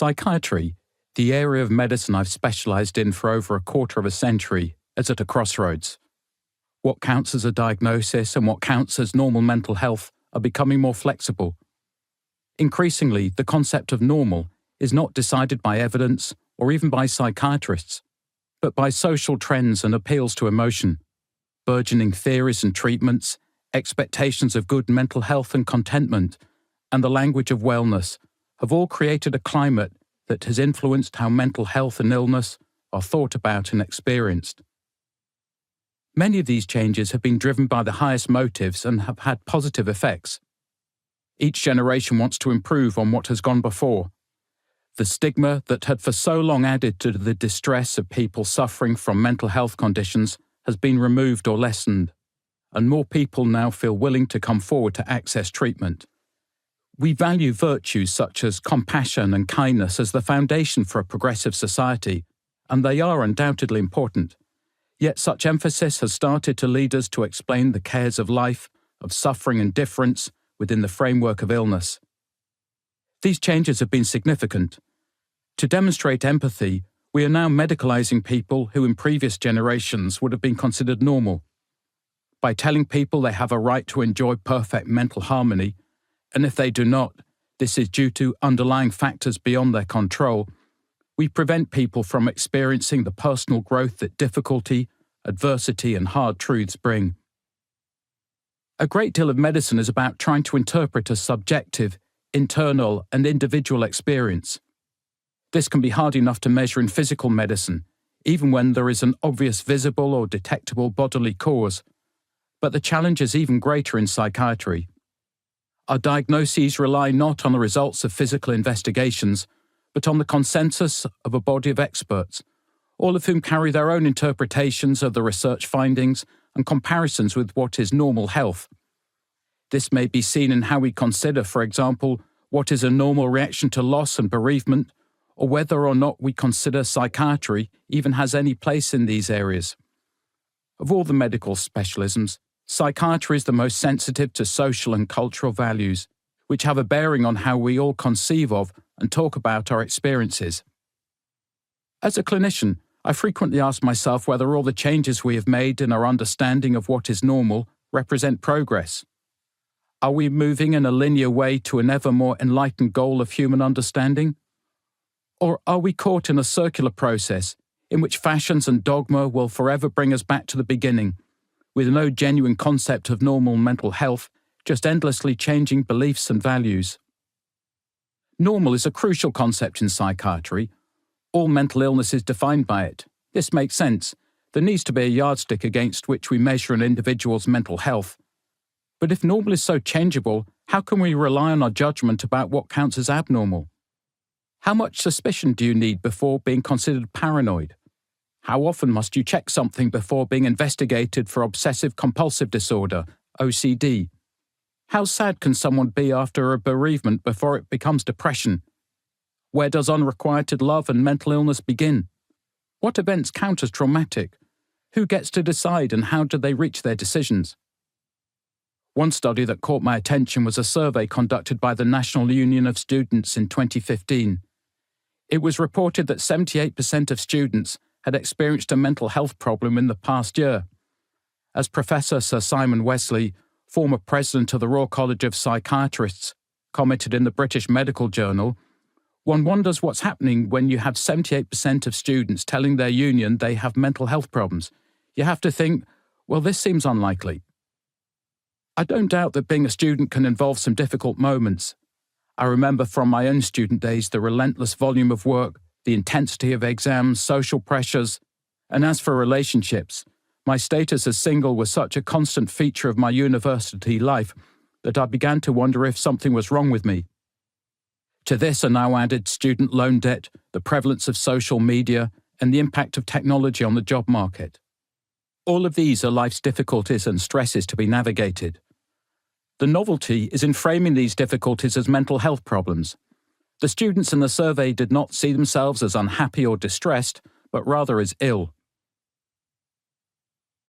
Psychiatry, the area of medicine I've specialised in for over a quarter of a century, is at a crossroads. What counts as a diagnosis and what counts as normal mental health are becoming more flexible. Increasingly, the concept of normal is not decided by evidence or even by psychiatrists, but by social trends and appeals to emotion. Burgeoning theories and treatments, expectations of good mental health and contentment, and the language of wellness have all created a climate that has influenced how mental health and illness are thought about and experienced. Many of these changes have been driven by the highest motives and have had positive effects. Each generation wants to improve on what has gone before. The stigma that had for so long added to the distress of people suffering from mental health conditions has been removed or lessened, and more people now feel willing to come forward to access treatment. We value virtues such as compassion and kindness as the foundation for a progressive society, and they are undoubtedly important. Yet such emphasis has started to lead us to explain the cares of life, of suffering and difference within the framework of illness. These changes have been significant. To demonstrate empathy, we are now medicalising people who in previous generations would have been considered normal. By telling people they have a right to enjoy perfect mental harmony, and if they do not, this is due to underlying factors beyond their control, we prevent people from experiencing the personal growth that difficulty, adversity, and hard truths bring. A great deal of medicine is about trying to interpret a subjective, internal, and individual experience. This can be hard enough to measure in physical medicine, even when there is an obvious visible or detectable bodily cause. But the challenge is even greater in psychiatry. Our diagnoses rely not on the results of physical investigations, but on the consensus of a body of experts, all of whom carry their own interpretations of the research findings and comparisons with what is normal health. This may be seen in how we consider, for example, what is a normal reaction to loss and bereavement, or whether or not we consider psychiatry even has any place in these areas. Of all the medical specialisms, psychiatry is the most sensitive to social and cultural values, which have a bearing on how we all conceive of and talk about our experiences. As a clinician, I frequently ask myself whether all the changes we have made in our understanding of what is normal represent progress. Are we moving in a linear way to an ever more enlightened goal of human understanding? Or are we caught in a circular process in which fashions and dogma will forever bring us back to the beginning, with no genuine concept of normal mental health, just endlessly changing beliefs and values? Normal is a crucial concept in psychiatry. All mental illness is defined by it. This makes sense. There needs to be a yardstick against which we measure an individual's mental health. But if normal is so changeable, how can we rely on our judgment about what counts as abnormal? How much suspicion do you need before being considered paranoid? How often must you check something before being investigated for obsessive-compulsive disorder, OCD? How sad can someone be after a bereavement before it becomes depression? Where does unrequited love and mental illness begin? What events count as traumatic? Who gets to decide and how do they reach their decisions? One study that caught my attention was a survey conducted by the National Union of Students in 2015. It was reported that 78% of students had experienced a mental health problem in the past year. As Professor Sir Simon Wesley, former president of the Royal College of Psychiatrists, commented in the British Medical Journal, one wonders what's happening when you have 78% of students telling their union they have mental health problems. You have to think, well, this seems unlikely. I don't doubt that being a student can involve some difficult moments. I remember from my own student days the relentless volume of work, the intensity of exams, social pressures, and as for relationships, my status as single was such a constant feature of my university life that I began to wonder if something was wrong with me. To this are now added student loan debt, the prevalence of social media, and the impact of technology on the job market. All of these are life's difficulties and stresses to be navigated. The novelty is in framing these difficulties as mental health problems. The students in the survey did not see themselves as unhappy or distressed, but rather as ill.